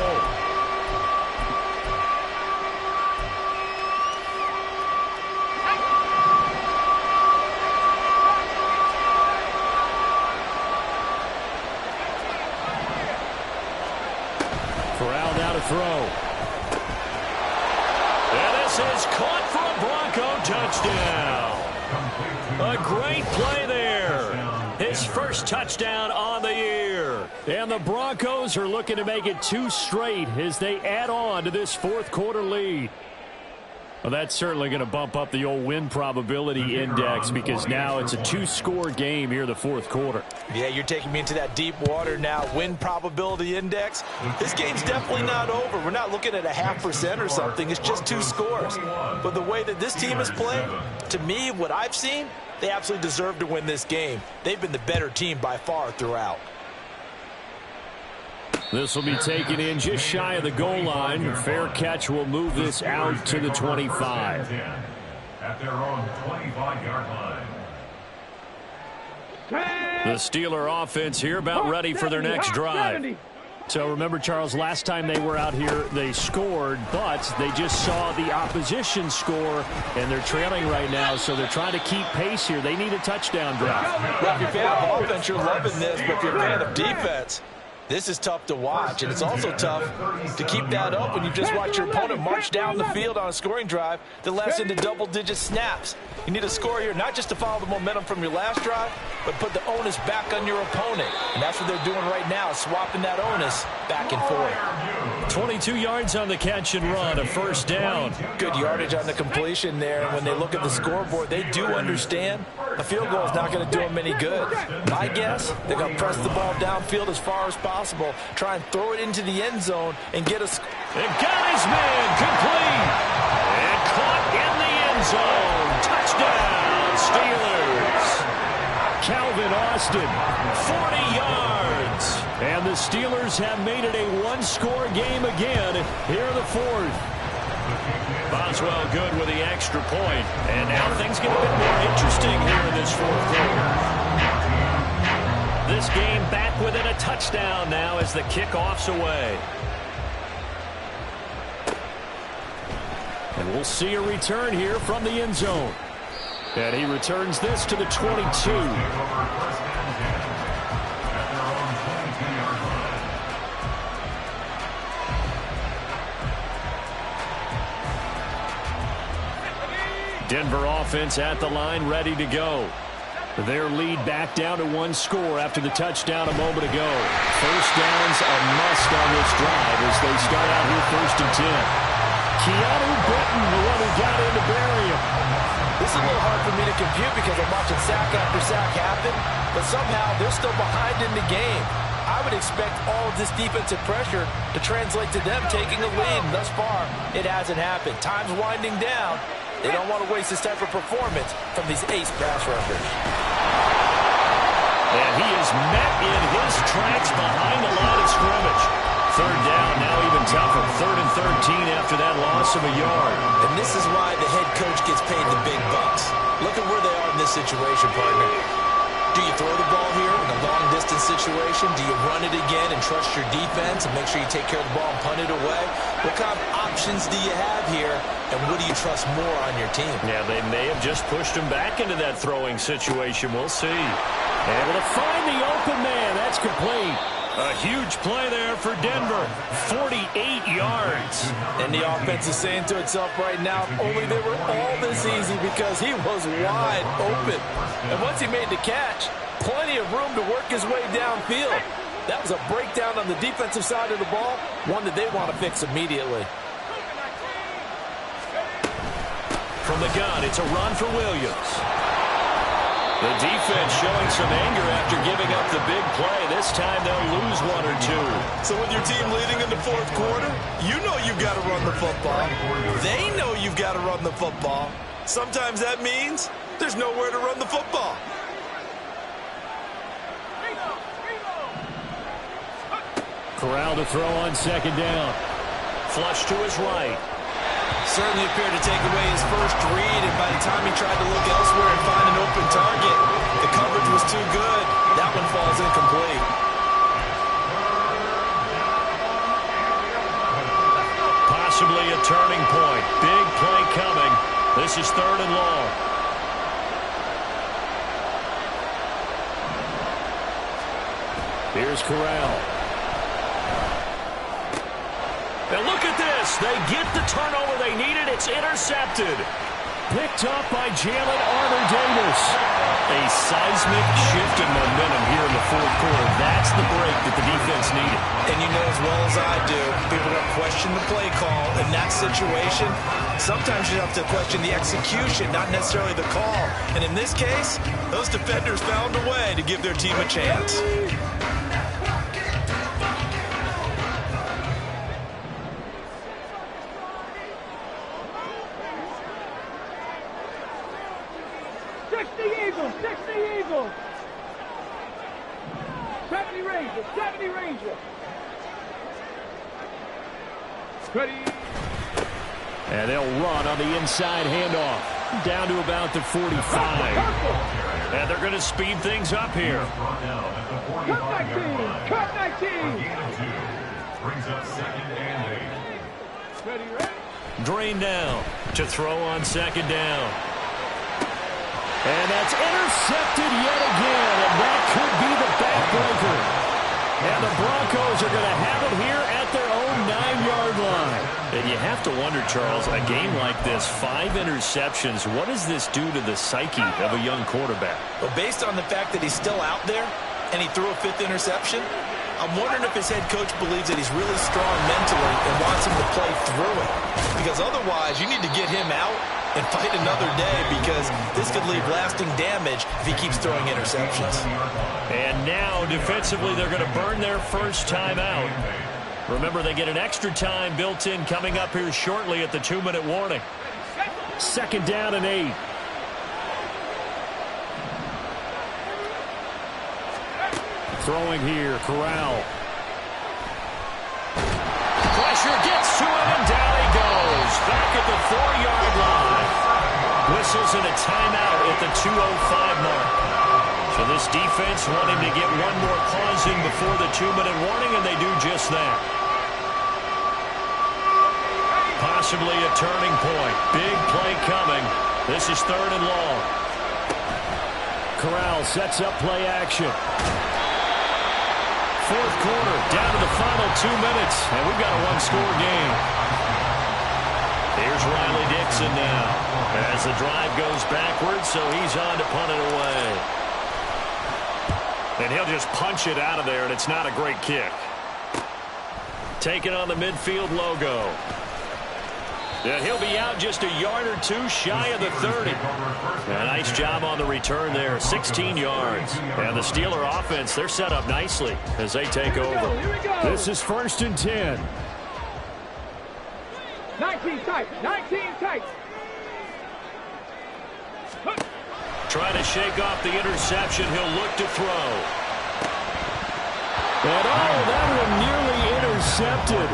Corral now to throw. And this is caught for a Bronco touchdown. A great play there. His first touchdown on the year. And the Broncos are looking to make it 2 straight as they add on to this 4th quarter lead. Well, that's certainly going to bump up the old win probability index because now it's a 2-score game here in the 4th quarter. Yeah, you're taking me into that deep water now. Win probability index. This game's definitely not over. We're not looking at a 0.5% or something. It's just 2 scores. But the way that this team has played, to me, what I've seen, they absolutely deserve to win this game. They've been the better team by far throughout. This will be taken in just shy of the goal line. Fair catch will move this out to the 25. At their own 25-yard line. The Steeler offense here about ready for their next drive. So remember, Charles, last time they were out here, they scored, but they just saw the opposition score, and they're trailing right now, so they're trying to keep pace here. They need a touchdown drive. Well, if you're a fan of offense, you're loving this, but if you're a fan of defense, this is tough to watch, and it's also tough to keep that up when you just watch your opponent march down the field on a scoring drive that lasts into double-digit snaps. You need a score here, not just to follow the momentum from your last drive, but put the onus back on your opponent. And that's what they're doing right now, swapping that onus back and forth. 22 yards on the catch and run, a 1st down. Good yardage on the completion there, and when they look at the scoreboard, they do understand a field goal is not going to do them any good. My guess, they're going to press the ball downfield as far as possible, try and throw it into the end zone and get a... And got his man complete. And caught in the end zone. Touchdown, Steelers. Calvin Austin, 40 yards. And the Steelers have made it a 1-score game again here in the 4th. Boswell good with the extra point. And now things get a bit more interesting here in this 4th quarter. This game back within a touchdown now as the kickoff's away. And we'll see a return here from the end zone. And he returns this to the 22. Denver offense at the line, ready to go. Their lead back down to 1 score after the touchdown a moment ago. 1st down's a must on this drive as they start out here 1st and 10. Keanu Britton, the one who got in to bury him. This is a little hard for me to compute because I'm watching sack after sack happen, but somehow they're still behind in the game. I would expect all of this defensive pressure to translate to them taking a lead, and thus far, it hasn't happened. Time's winding down. They don't want to waste this type of performance from these ace pass rushers. And he is met in his tracks behind the line of scrimmage. 3rd down, now even tougher. 3rd and 13 after that loss of a yard. And this is why the head coach gets paid the big bucks. Look at where they are in this situation, partner. Do you throw the ball here in a long-distance situation? Do you run it again and trust your defense and make sure you take care of the ball and punt it away? What kind of options do you have here, and what do you trust more on your team? Yeah, they may have just pushed him back into that throwing situation. We'll see. Able to find the open man. That's complete. A huge play there for Denver. 48 yards. And the offense is saying to itself right now, if only they were all this easy because he was wide open. And once he made the catch, plenty of room to work his way downfield. That was a breakdown on the defensive side of the ball, one that they want to fix immediately. From the gun, it's a run for Williams. The defense showing some anger after giving up the big play. This time they'll lose 1 or 2. So with your team leading in the 4th quarter, you know you've got to run the football. They know you've got to run the football. Sometimes that means there's nowhere to run the football. Corral to throw on 2nd down. Flush to his right. Certainly appeared to take away his first read, and by the time he tried to look elsewhere and find an open target, the coverage was too good. That one falls incomplete. a turning point. Big play coming. This is 3rd and long. Here's Corral. And look at this. They get the turnover they needed. It's intercepted. Picked up by Jalen Armour-Davis. A seismic shift in momentum here in the 4th quarter. That's the break that the defense needed. And you know as well as I do, people are going to question the play call in that situation. Sometimes you have to question the execution, not necessarily the call. And in this case, those defenders found a way to give their team a chance. Eagles, 60 Eagles. 70 Rangers, 70 Rangers. Ready. And they'll run on the inside handoff. Down to about the 45. And they're going to speed things up here. Cut 19, cut 19. Brings up 2nd and 8. Ready, ready. Drain down to throw on 2nd down. And that's intercepted yet again, and that could be the backbreaker. And the Broncos are going to have it here at their own 9-yard line. And you have to wonder, Charles, a game like this, 5 interceptions, what does this do to the psyche of a young quarterback? Well, based on the fact that he's still out there and he threw a 5th interception, I'm wondering if his head coach believes that he's really strong mentally and wants him to play through it. Because otherwise, you need to get him out and fight another day, because this could leave lasting damage if he keeps throwing interceptions. And now, defensively, they're going to burn their first time out. Remember, they get an extra time built in coming up here shortly at the 2-minute warning. 2nd down and 8. Throwing here, Corral. Pressure gets to him, and down he goes. Back at the 4-yard line. Whistles and a timeout at the 2:05 mark. So this defense wanting to get one more pause in before the 2-minute warning, and they do just that. Possibly a turning point. Big play coming. This is 3rd and long. Corral sets up play action. 4th quarter, down to the final 2 minutes, and we've got a 1-score game. Here's Riley Dixon now, as the drive goes backwards, so he's on to punt it away. And he'll just punch it out of there, and it's not a great kick. Taking on the midfield logo. And he'll be out just a yard or two shy of the 30. A nice job on the return there, 16 yards. And the Steeler offense, they're set up nicely as they take over. This is 1st and 10. 19 tight, 19 tight. Trying to shake off the interception. He'll look to throw. And that one nearly intercepted.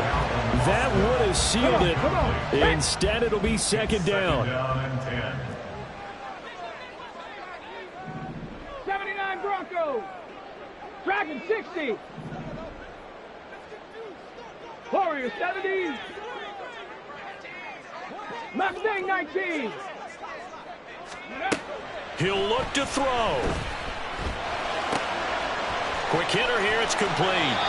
That would have sealed it. Instead, it'll be 2nd down. 79 Broncos. Dragon 60. Warriors 70. Mustang 19. He'll look to throw. Quick hitter here. It's complete.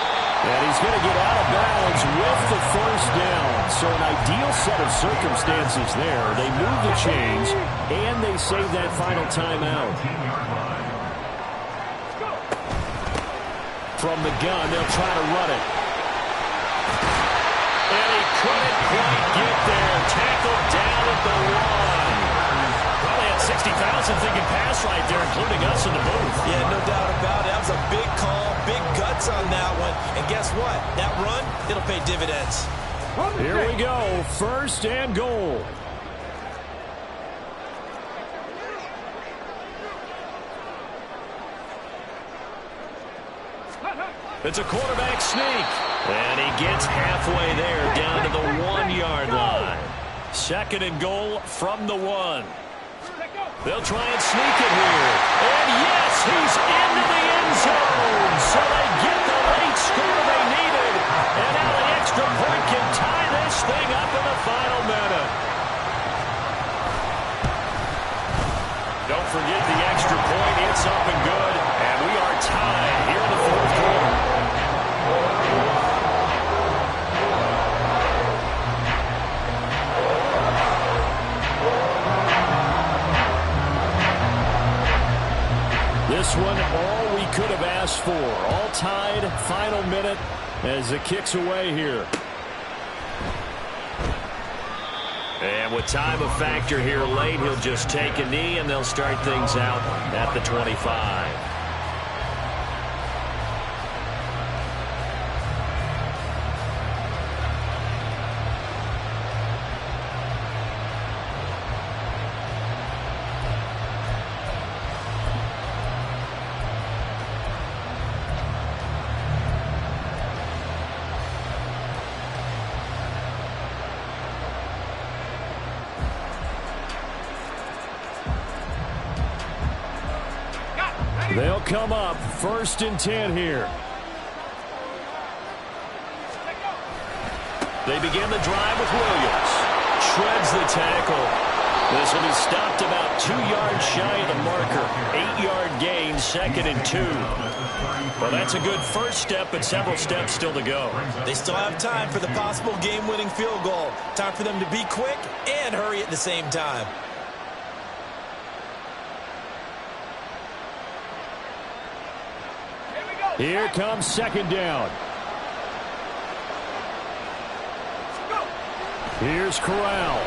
And he's going to get out of bounds with the 1st down. So an ideal set of circumstances there. They move the chains, and they save that final timeout. From the gun, they'll try to run it. And he couldn't quite get there. Tackled down at the 1. Probably had 60,000 thinking pass right there, including us in the booth. Yeah, no doubt about it. That was a big call, big guts on that one. And guess what? That run, it'll pay dividends. Here we go. 1st and goal. It's a quarterback sneak. And he gets halfway there, down to the 1-yard line. 2nd and goal from the 1. They'll try and sneak it here. And yes, he's into the end zone. So they get the late score they needed. And now the extra point can tie this thing up in the final This one, all we could have asked for. All tied, final minute as it kicks away here. And with time a factor here late, he'll just take a knee, and they'll start things out at the 25. They'll come up 1st and 10 here. They begin the drive with Williams. Shreds the tackle. This will be stopped about 2 yards shy of the marker. 8-yard gain, 2nd and 2. Well, that's a good first step, but several steps still to go. They still have time for the possible game-winning field goal. Time for them to be quick and hurry at the same time. Here comes 2nd down. Here's Corral.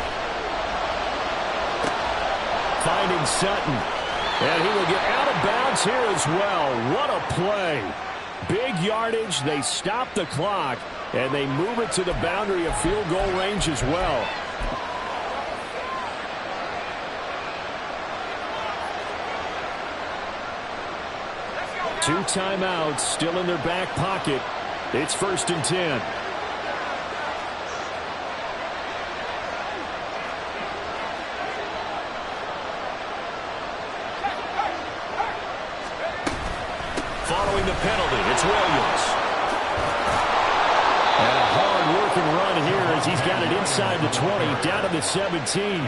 Finding Sutton. And he will get out of bounds here as well. What a play. Big yardage. They stop the clock, and they move it to the boundary of field goal range as well. Two timeouts still in their back pocket. It's 1st and 10. Following the penalty, it's Williams. And a hard-working run here as he's got it inside the 20, down to the 17.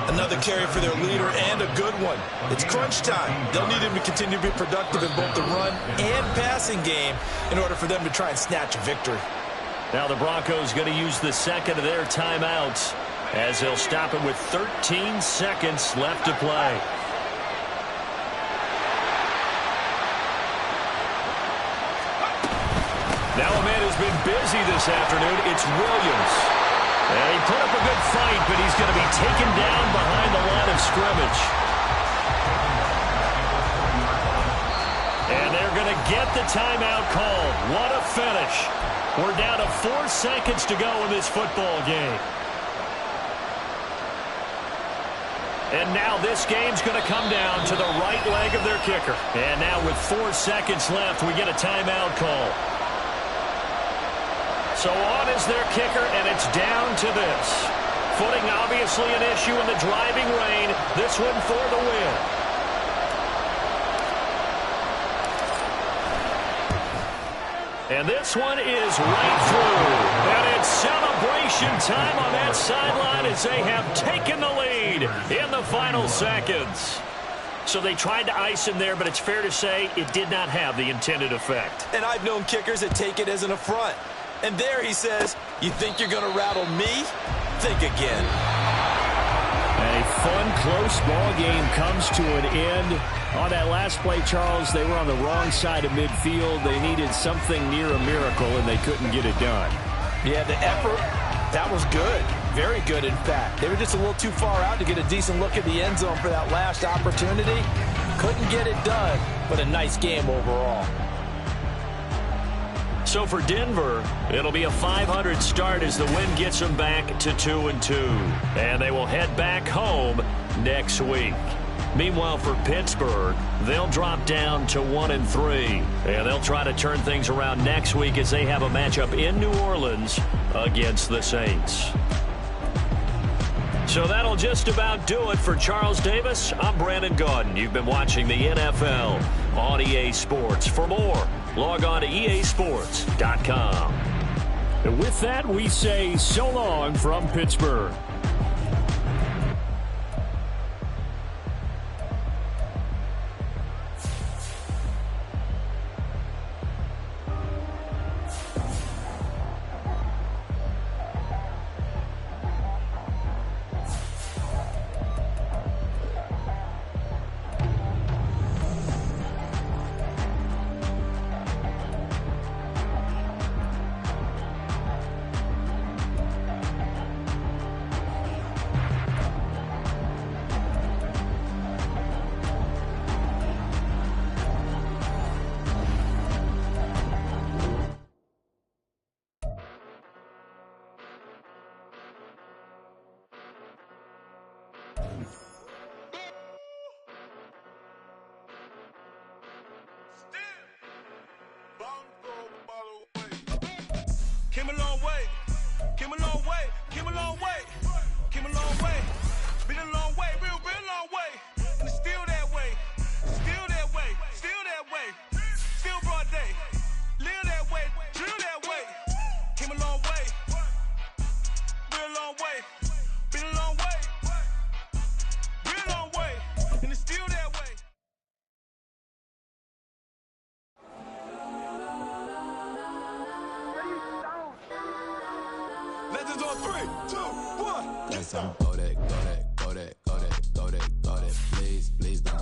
Another carry for their leader and a good one. It's crunch time. They'll need him to continue to be productive in both the run and passing game in order for them to try and snatch a victory. Now the Broncos going to use the second of their timeouts as they'll stop it with 13 seconds left to play. Now a man who's been busy this afternoon, it's Williams. And he put up a good fight, but he's going to be taken down behind the line of scrimmage. And they're going to get the timeout called. What a finish. We're down to 4 seconds to go in this football game. And now this game's going to come down to the right leg of their kicker. And now with 4 seconds left, we get a timeout call. So on is their kicker, and it's down to this. Footing obviously an issue in the driving rain. This one for the win. And this one is right through. And it's celebration time on that sideline as they have taken the lead in the final seconds. So they tried to ice him there, but it's fair to say it did not have the intended effect. And I've known kickers that take it as an affront. And there he says, you think you're going to rattle me? Think again. A fun, close ball game comes to an end. On that last play, Charles, they were on the wrong side of midfield. They needed something near a miracle, and they couldn't get it done. Yeah, the effort, that was good. Very good, in fact. They were just a little too far out to get a decent look at the end zone for that last opportunity. Couldn't get it done, but a nice game overall. So for Denver, it'll be a 500 start as the win gets them back to 2-2. And they will head back home next week. Meanwhile, for Pittsburgh, they'll drop down to 1-3. And they'll try to turn things around next week as they have a matchup in New Orleans against the Saints. So that'll just about do it for Charles Davis. I'm Brandon Gaudin. You've been watching the NFL on EA Sports. For more, log on to easports.com. And with that, we say so long from Pittsburgh. Came a long way. Came a long way. Came a long way. Came a long way. Been a long way. Real long way. And it's still that way. Still that way. Still that way. Still broad day. Live that way. Drill that way. Came a long way. Real long way. Been a long way. Real long way. And it's still that way. Legends on 3, 2, 1. Yes, I'm go that, go that, go that, go that, go that, go that. Please, please don't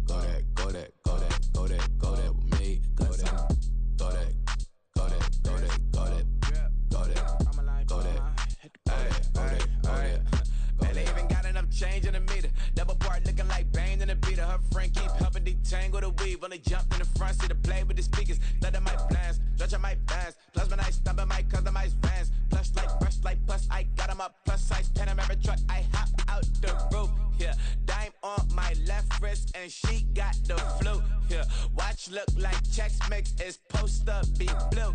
go that, go that, go that, go that, go that with me. Go that, go that, go that, go that, go that, go that, go that, go that. Man, they even got enough change in the meter. Double part looking like Bane in the beater. Her friend keep helping detangle the weave. Only jumped in the front seat to play with the speakers. Thunder might blast, stretch might pass. Plus when I stumble might customize vans. Plush like brush like plus I got them up. Plus size Panamera truck. I hop out the roof. Yeah, dime on my left wrist and she got the flu. Yeah, watch look like Chex Mix is post up be blue.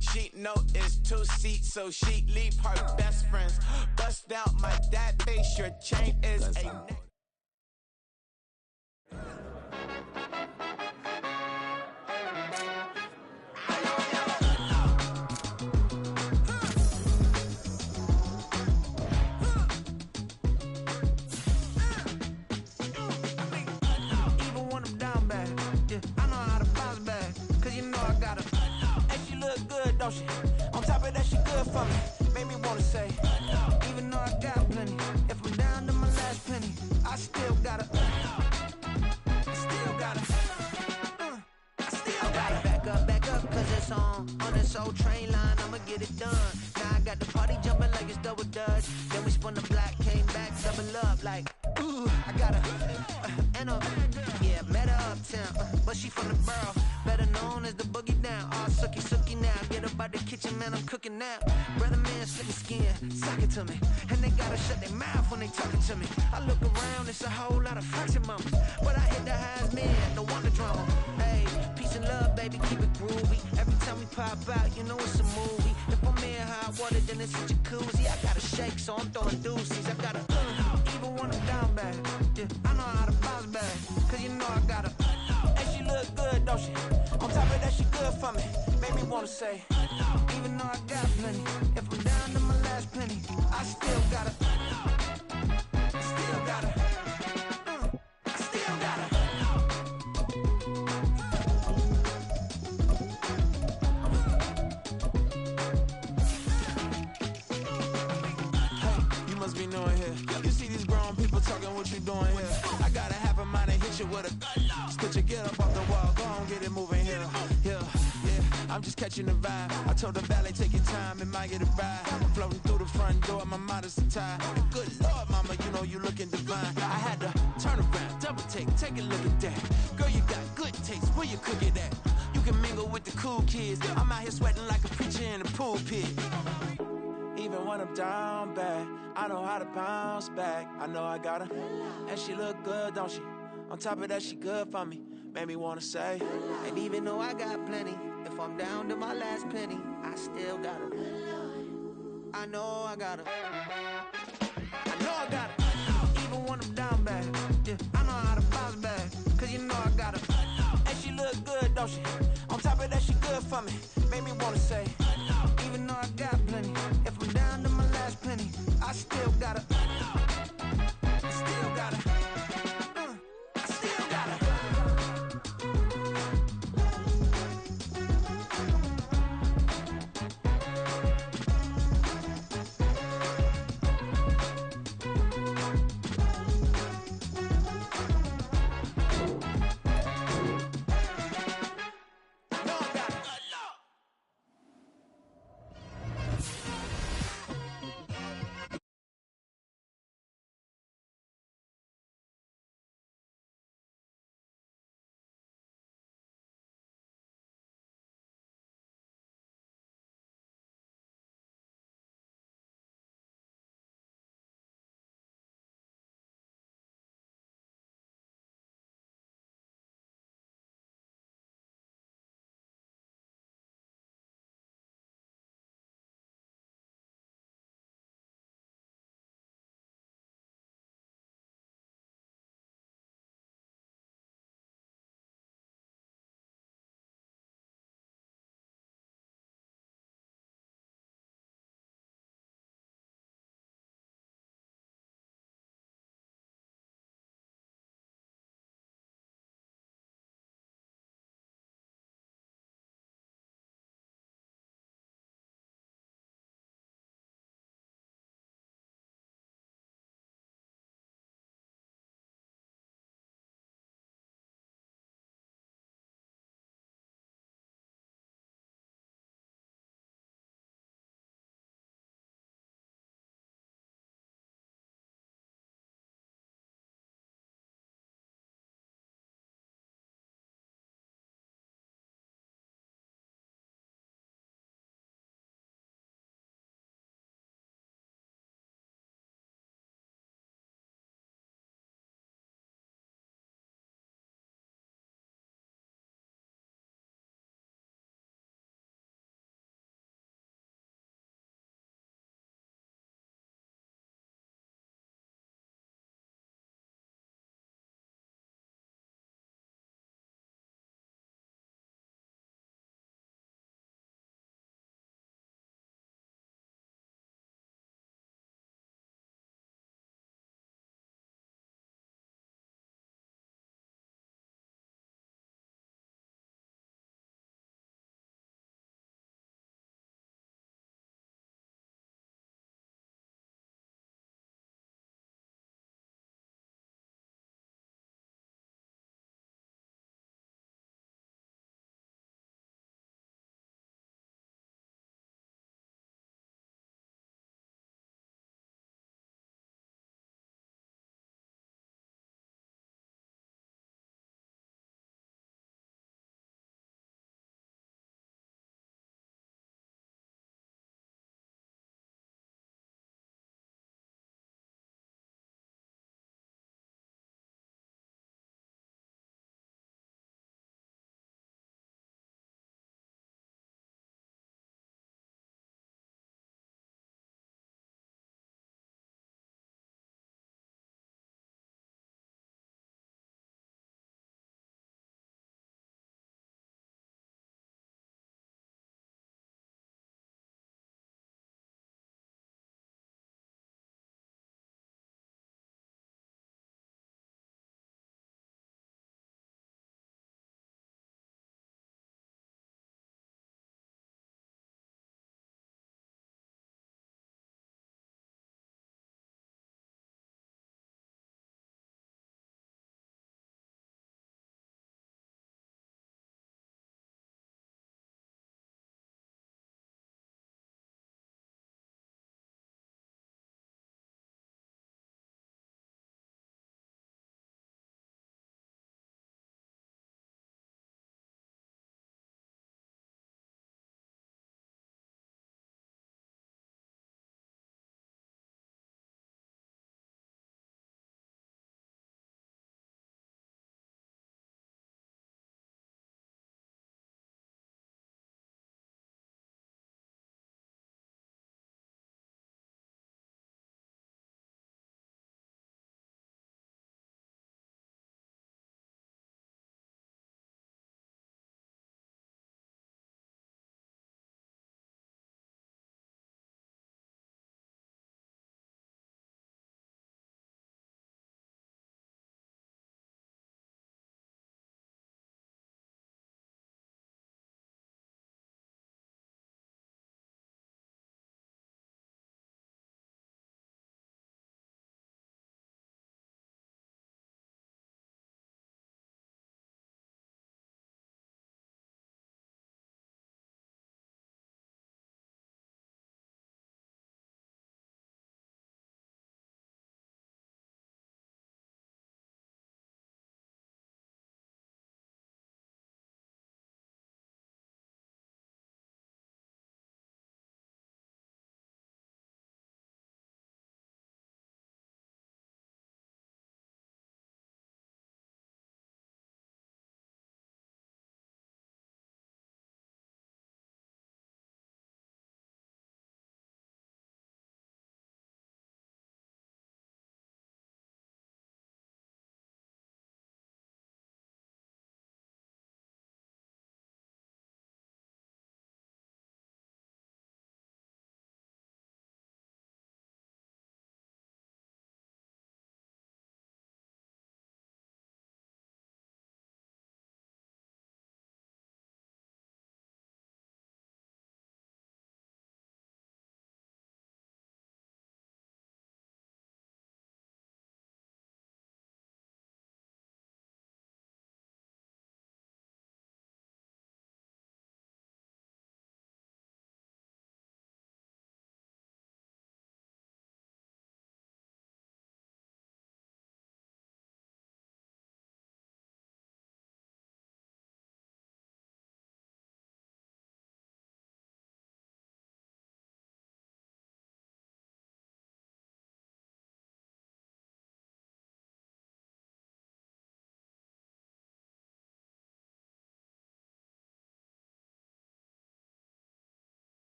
She know it's 2 seats, so she leave her best friends. Bust out my dad face. Your chain is a. Don't she? On top of that, she good for me. Made me wanna say, even though I got plenty, if I'm down to my last penny, I still gotta, still gotta, still gotta back up, cause it's on this old train line, I'ma get it done. Now I got the party jumping like it's double dutch. Then we spun the block, came back, double up like, ooh, I gotta, and yeah, met her uptown, but she from the borough, better known as the boogie down. All sookie now, get up out the kitchen, man, I'm cooking now. Brother man, slick skin, suck it to me, and they gotta shut their mouth when they talking to me. I look around, it's a whole lot of fraction mamas, but I hit the highs, man, no wonder drama. Hey, peace and love, baby, keep it groovy. Every time we pop out, you know it's a movie. If I'm in hot water, then it's a jacuzzi. I gotta shake, so I'm throwing deuces. I gotta, even when I'm down bad, yeah, I know how to bounce back, cause you know I gotta, and she look good, don't she? On top of that, she good for me. Made me wanna say, even though I got plenty, if I'm down to my last penny, I still gotta, still gotta, still gotta. Hey, you must be new in here. You see these grown people talking, what you doing here? I got a half a mind to hit you with a split you, get up off the wall, go on, get it moving here. Yeah, I'm just catching the vibe. I told the valet, take your time, it might get a ride. I'm floating through the front door, my modest attire. And good Lord, mama, you know you looking divine. I had to turn around, double take a look at that. Girl, you got good taste, where you cook it at? You can mingle with the cool kids. I'm out here sweating like a preacher in a pool pit. Even when I'm down bad, I know how to bounce back. I know I got her, and she look good, don't she? On top of that, she good for me. Made me wanna say, and even though I got plenty, if I'm down to my last penny, I still gotta, I know I gotta, I know I gotta, even when I'm down bad, yeah, I know how to bounce back, cause you know I gotta, and she look good, don't she? On top of that, she good for me. Made me wanna say, even though I got plenty, if I'm down to my last penny, I still gotta.